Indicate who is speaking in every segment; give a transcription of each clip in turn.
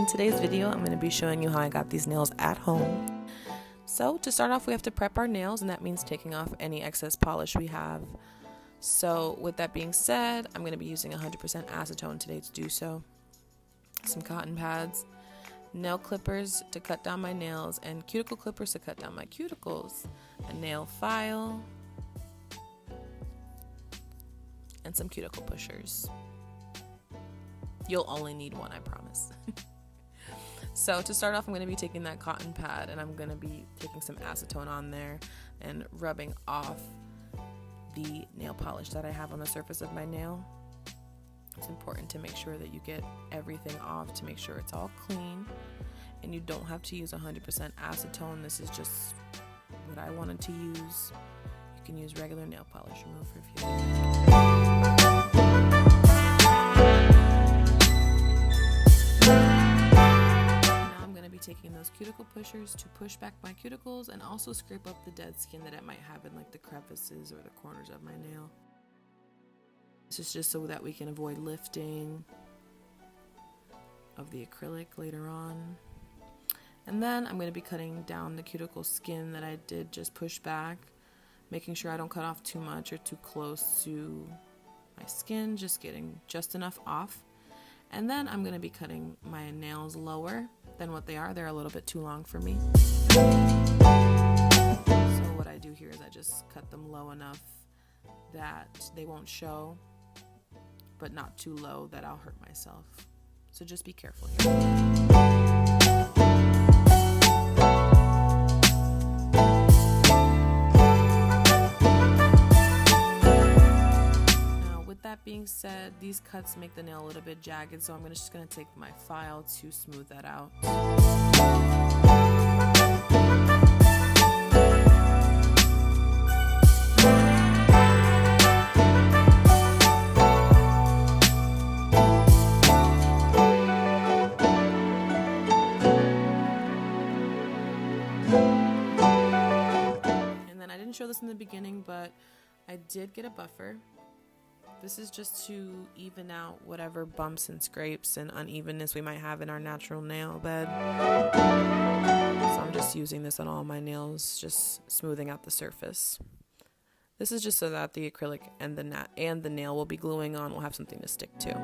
Speaker 1: today's video, I'm going to be showing you how I got these nails at home. So to start off, we have to prep our nails, and that means taking off any excess polish we have. So with that being said, I'm going to be using 100% acetone today to do so. Some cotton pads, nail clippers to cut down my nails, and cuticle clippers to cut down my cuticles, a nail file, and some cuticle pushers. You'll only need one, I promise. So to start off, I'm going to be taking that cotton pad and I'm going to be taking some acetone on there and rubbing off the nail polish that I have on the surface of my nail. It's important to make sure that you get everything off to make sure it's all clean, and you don't have to use 100% acetone. This is just what I wanted to use. You can use regular nail polish remover if you like. Taking those cuticle pushers to push back my cuticles and also scrape up the dead skin that it might have in like the crevices or the corners of my nail. This is just so that we can avoid lifting of the acrylic later on. And then I'm going to be cutting down the cuticle skin that I did just push back, making sure I don't cut off too much or too close to my skin, just getting just enough off. And then I'm going to be cutting my nails lower than what they are. They're a little bit too long for me. So what I do here is I just cut them low enough that they won't show, but not too low that I'll hurt myself. So just be careful here. That being said, these cuts make the nail a little bit jagged, so I'm just going to take my file to smooth that out. And then I didn't show this in the beginning, but I did get a buffer. This is just to even out whatever bumps and scrapes and unevenness we might have in our natural nail bed. So I'm just using this on all my nails, just smoothing out the surface. This is just so that the acrylic and the nail will be gluing on will have something to stick to.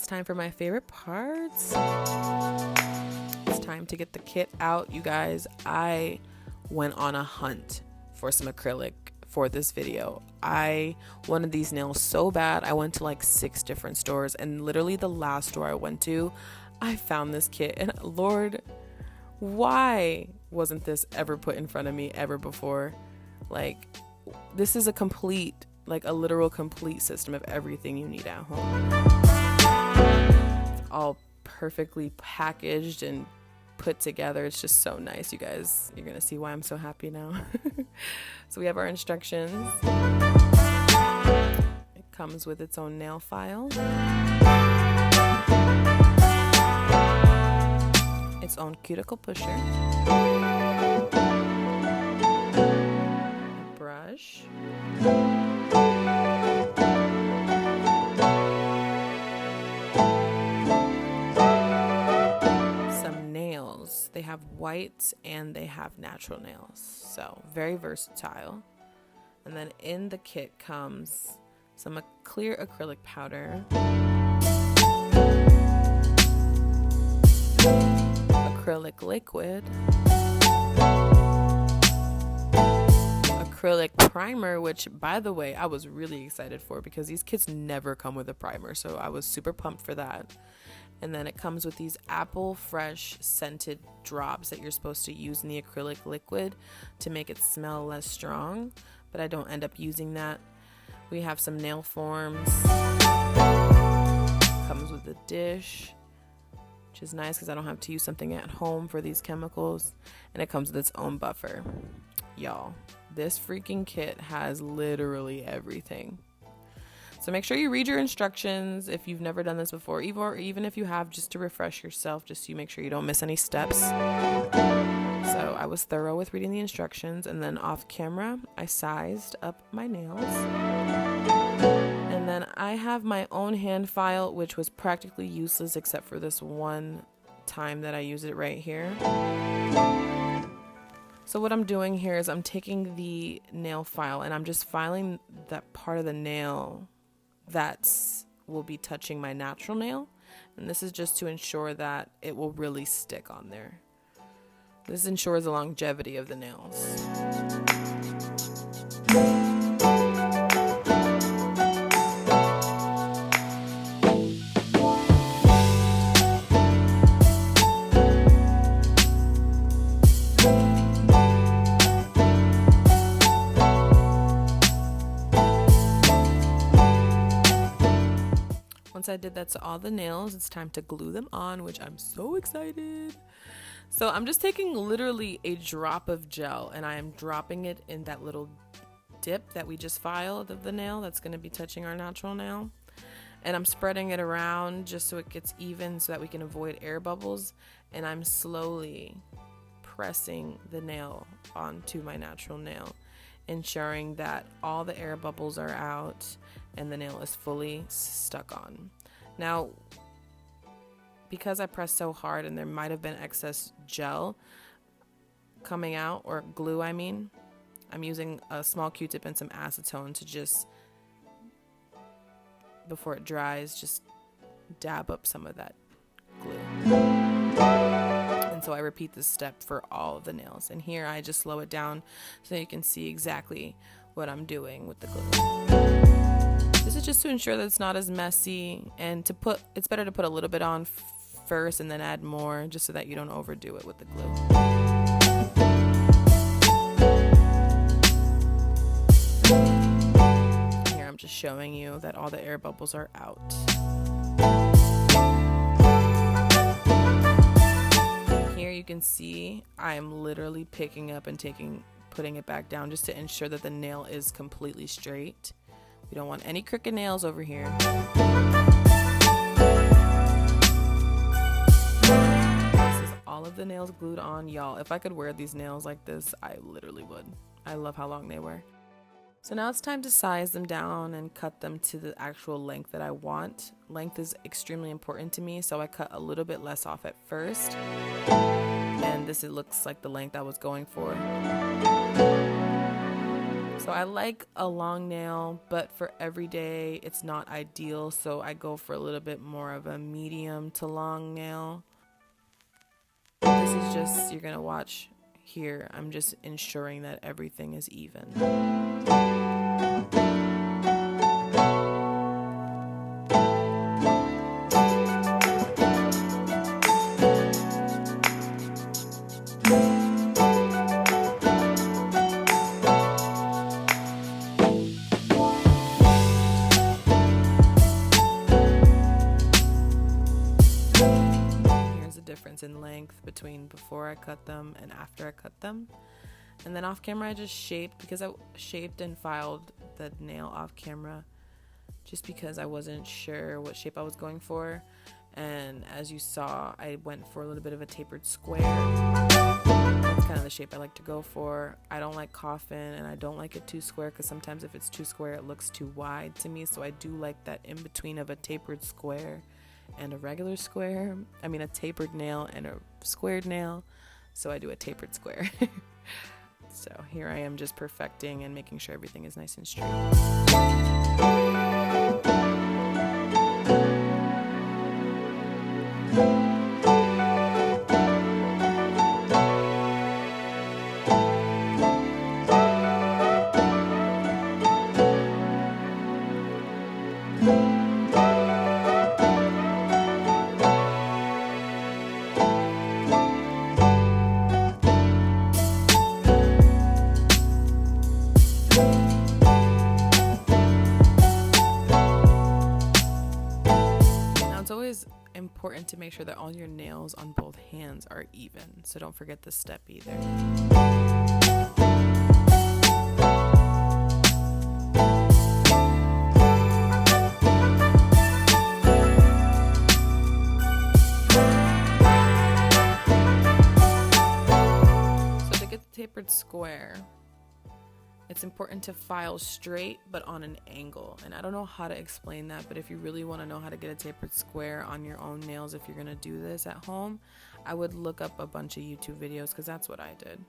Speaker 1: Time for my favorite parts. It's time to get the kit out, you guys. I went on a hunt for some acrylic for this video. I wanted these nails so bad. I went to like 6 different stores, and literally the last store I went to, I found this kit, and Lord, why wasn't this ever put in front of me ever before? Like, this is a literal complete system of everything you need at home. All perfectly packaged and put together. It's just so nice, you guys. You're gonna see why I'm so happy now. So we have our instructions. It comes with its own nail file, its own cuticle pusher, a brush, they have white and they have natural nails, so very versatile. And then in the kit comes some clear acrylic powder, acrylic liquid, acrylic primer, which by the way I was really excited for because these kits never come with a primer, so I was super pumped for that. And then it comes with these apple fresh scented drops that you're supposed to use in the acrylic liquid to make it smell less strong, but I don't end up using that. We have some nail forms. Comes with a dish, which is nice because I don't have to use something at home for these chemicals. And it comes with its own buffer. Y'all, this freaking kit has literally everything. So make sure you read your instructions if you've never done this before, or even if you have, just to refresh yourself, just so you make sure you don't miss any steps. So I was thorough with reading the instructions, and then off camera, I sized up my nails. And then I have my own hand file, which was practically useless except for this one time that I use it right here. So what I'm doing here is I'm taking the nail file and I'm just filing that part of the nail that will be touching my natural nail. And this is just to ensure that it will really stick on there. This ensures the longevity of the nails. Once I did that to all the nails, it's time to glue them on, which I'm so excited. So I'm just taking literally a drop of gel and I am dropping it in that little dip that we just filed of the nail that's going to be touching our natural nail. And I'm spreading it around just so it gets even so that we can avoid air bubbles. And I'm slowly pressing the nail onto my natural nail, ensuring that all the air bubbles are out and the nail is fully stuck on. Now, because I pressed so hard and there might have been excess gel coming out, or glue I mean, I'm using a small Q-tip and some acetone to just, before it dries, just dab up some of that glue. And so I repeat this step for all of the nails. And here I just slow it down so you can see exactly what I'm doing with the glue. This is just to ensure that it's not as messy, and it's better to put a little bit on first and then add more, just so that you don't overdo it with the glue. Here I'm just showing you that all the air bubbles are out. Here you can see I am literally picking up and putting it back down just to ensure that the nail is completely straight. We don't want any crooked nails over here. This is all of the nails glued on. Y'all, if I could wear these nails like this, I literally would. I love how long they were. So now it's time to size them down and cut them to the actual length that I want. Length is extremely important to me, so I cut a little bit less off at first. And it looks like the length I was going for. So I like a long nail, but for every day it's not ideal, so I go for a little bit more of a medium to long nail. This is just, you're gonna watch here, I'm just ensuring that everything is even. In length between before I cut them and after I cut them. And then off camera I just shaped, because I shaped and filed the nail off camera just because I wasn't sure what shape I was going for. And as you saw, I went for a little bit of a tapered square. That's kind of the shape I like to go for. I don't like coffin, and I don't like it too square, because sometimes if it's too square it looks too wide to me. So I do like that in between of a tapered square and a regular square. I mean a tapered nail and a squared nail. So I do a tapered square. So here I am just perfecting and making sure everything is nice and straight. Important to make sure that all your nails on both hands are even, so don't forget this step either. square, it's important to file straight but on an angle. And I don't know how to explain that, but if you really want to know how to get a tapered square on your own nails, if you're going to do this at home, I would look up a bunch of YouTube videos, because that's what I did.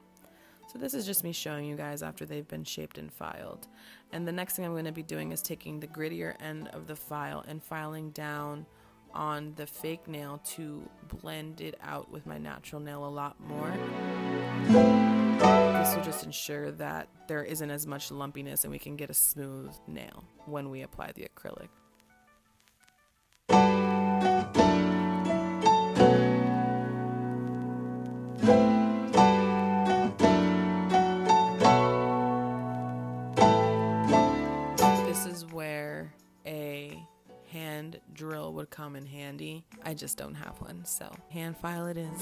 Speaker 1: So this is just me showing you guys after they've been shaped and filed. And the next thing I'm going to be doing is taking the grittier end of the file and filing down on the fake nail to blend it out with my natural nail a lot more. This will just ensure that there isn't as much lumpiness and we can get a smooth nail when we apply the acrylic. This is where a hand drill would come in handy. I just don't have one, so hand file it is.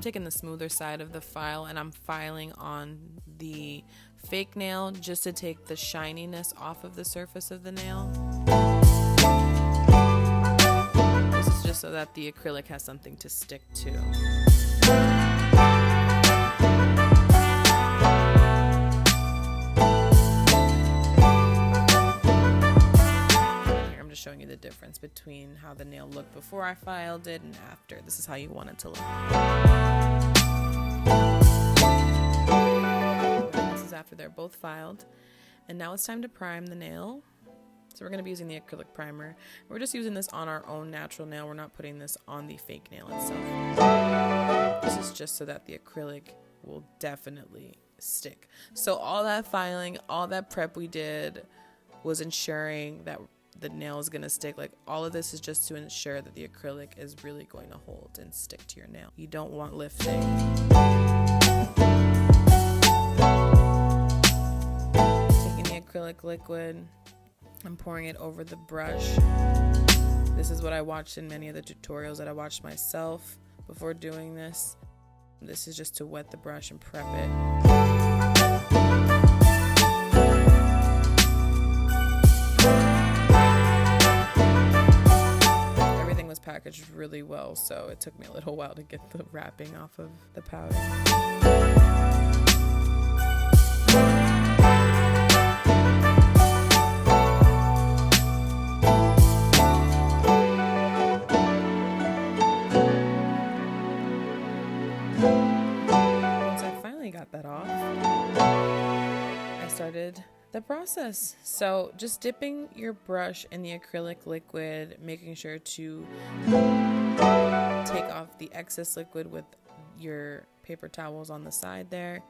Speaker 1: Taking the smoother side of the file, and I'm filing on the fake nail just to take the shininess off of the surface of the nail. This is just so that the acrylic has something to stick to. Showing you the difference between how the nail looked before I filed it and after. This is how you want it to look. This is after they're both filed. And now it's time to prime the nail. So we're going to be using the acrylic primer. We're just using this on our own natural nail. We're not putting this on the fake nail itself. This is just so that the acrylic will definitely stick. So all that filing, all that prep we did was ensuring that the nail is going to stick. Like, all of this is just to ensure that the acrylic is really going to hold and stick to your nail. You don't want lifting. Taking the acrylic liquid, I'm pouring it over the brush. This is what I watched in many of the tutorials that I watched myself before doing this. This is just to wet the brush and prep it. Packaged really well, so it took me a little while to get the wrapping off of the powder. Once I finally got that off, I started the process. So just dipping your brush in the acrylic liquid, making sure to take off the excess liquid with your paper towels on the side there,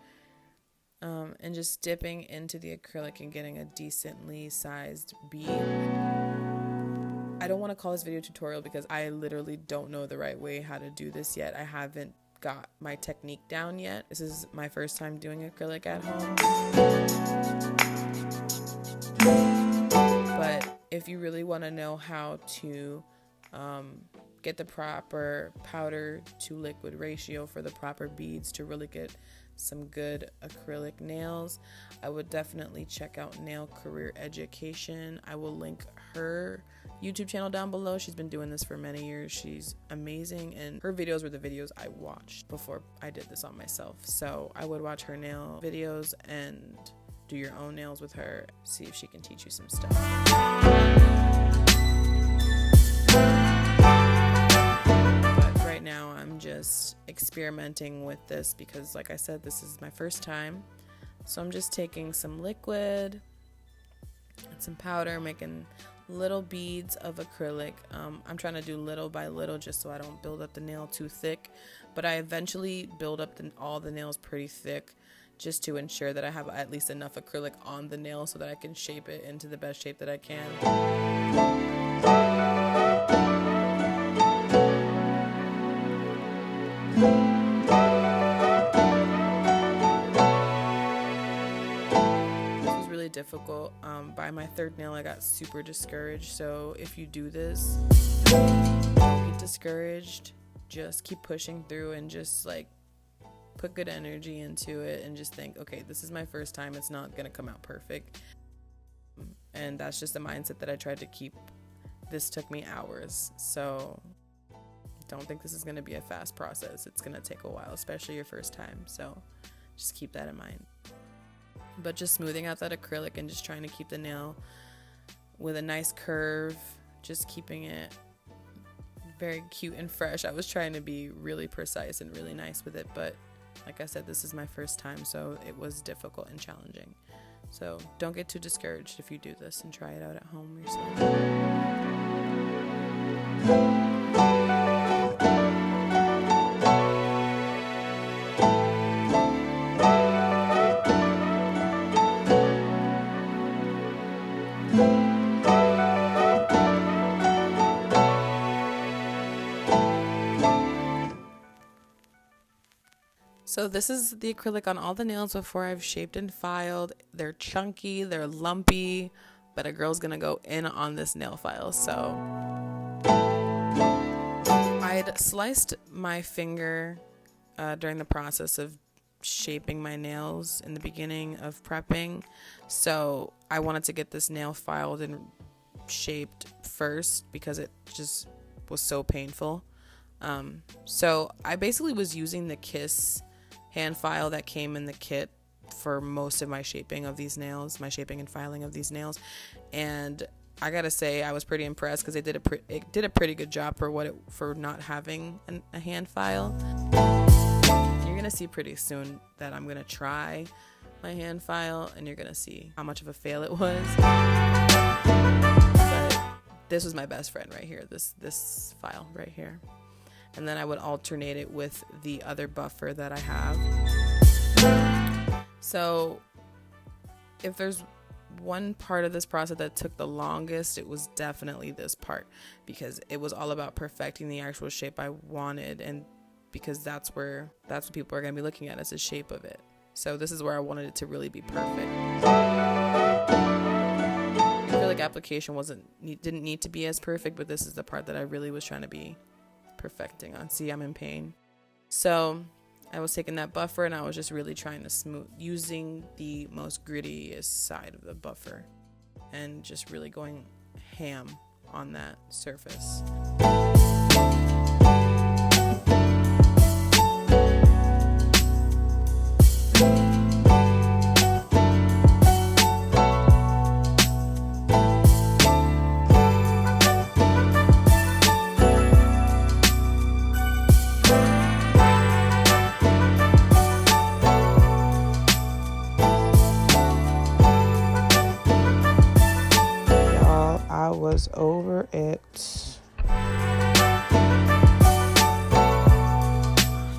Speaker 1: and just dipping into the acrylic and getting a decently sized bead. I don't want to call this video tutorial because I literally don't know the right way how to do this yet. I haven't got my technique down yet. This is my first time doing acrylic at home. But if you really want to know how to get the proper powder to liquid ratio for the proper beads to really get some good acrylic nails, I would definitely check out Nail Career Education. I will link her YouTube channel down below. She's been doing this for many years. She's amazing, and her videos were the videos I watched before I did this on myself. So I would watch her nail videos and do your own nails with her, see if she can teach you some stuff. But right now I'm just experimenting with this because, like I said, this is my first time. So I'm just taking some liquid and some powder, making little beads of acrylic. I'm trying to do little by little just so I don't build up the nail too thick, but I eventually build up all the nails pretty thick, just to ensure that I have at least enough acrylic on the nail so that I can shape it into the best shape that I can. This was really difficult. By my third nail I got super discouraged, so if you do this, don't get discouraged. Just keep pushing through and just like put good energy into it and just think, okay, this is my first time. It's not going to come out perfect. And that's just the mindset that I tried to keep. This took me hours. So don't think this is going to be a fast process. It's going to take a while, especially your first time. So just keep that in mind. But just smoothing out that acrylic and just trying to keep the nail with a nice curve, just keeping it very cute and fresh. I was trying to be really precise and really nice with it, but like I said, this is my first time, so it was difficult and challenging. So don't get too discouraged if you do this, and try it out at home yourself. So this is the acrylic on all the nails before I've shaped and filed. They're chunky, they're lumpy, but a girl's gonna go in on this nail file. So I'd sliced my finger during the process of shaping my nails in the beginning of prepping. So I wanted to get this nail filed and shaped first because it just was so painful. So I basically was using the Kiss hand file that came in the kit for most of my shaping of these nails, my shaping and filing of these nails. And I gotta say, I was pretty impressed because it did a pretty good job for not having a hand file. You're gonna see pretty soon that I'm gonna try my hand file, and you're gonna see how much of a fail it was. But this was my best friend right here, this file right here. And then I would alternate it with the other buffer that I have. So if there's one part of this process that took the longest, it was definitely this part, because it was all about perfecting the actual shape I wanted, and because that's what people are going to be looking at, as the shape of it. So this is where I wanted it to really be perfect. Acrylic application didn't need to be as perfect, but this is the part that I really was trying to be perfecting on. See, I'm in pain. So I was taking that buffer and I was just really trying to smooth, using the most grittiest side of the buffer and just really going ham on that surface. Was over it.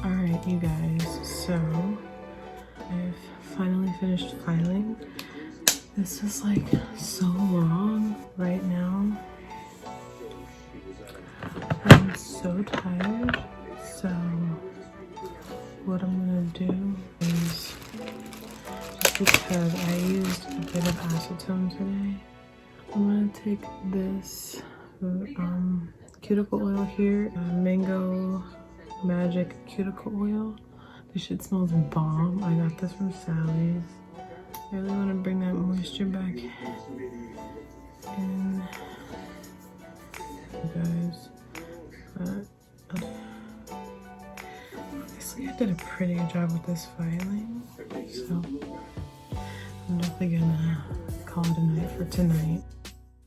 Speaker 1: Alright, you guys, so I've finally finished filing. This is like so long right now. I'm so tired, so what I'm gonna do is, just because I used a bit of acetone today, I'm gonna take this cuticle oil here, Mango Magic cuticle oil. This shit smells bomb. I got this from Sally's. I really want to bring that moisture back in, you guys. But obviously I did a pretty good job with this filing, so I'm definitely gonna call it a night for tonight.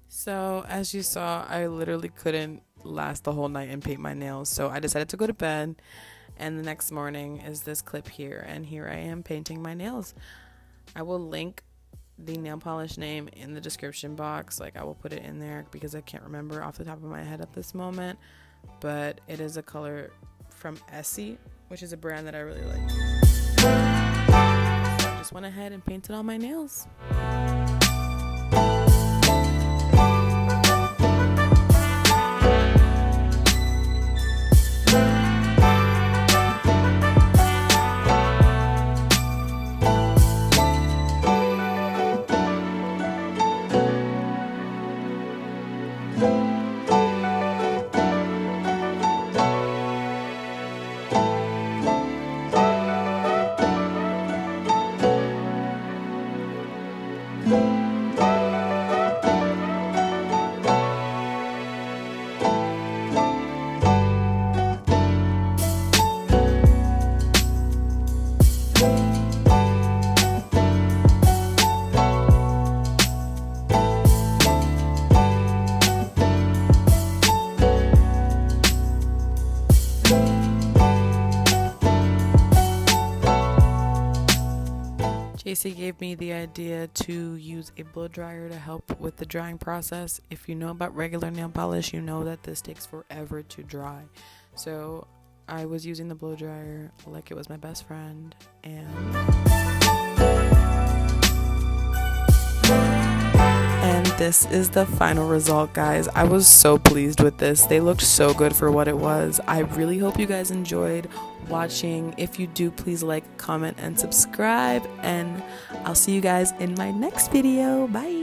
Speaker 1: So as you saw, I literally couldn't last the whole night and paint my nails, so I decided to go to bed, and the next morning is this clip here, and here I am painting my nails. I will link the nail polish name in the description box. Like, I will put it in there because I can't remember off the top of my head at this moment, but it is a color from Essie, which is a brand that I really like. So I just went ahead and painted all my nails. JC gave me the idea to use a blow dryer to help with the drying process. If you know about regular nail polish, you know that this takes forever to dry. So I was using the blow dryer like it was my best friend, and this is the final result, guys. I was so pleased with this. They looked so good for what it was. I really hope you guys enjoyed watching. If you do, please like, comment, and subscribe, and I'll see you guys in my next video. Bye.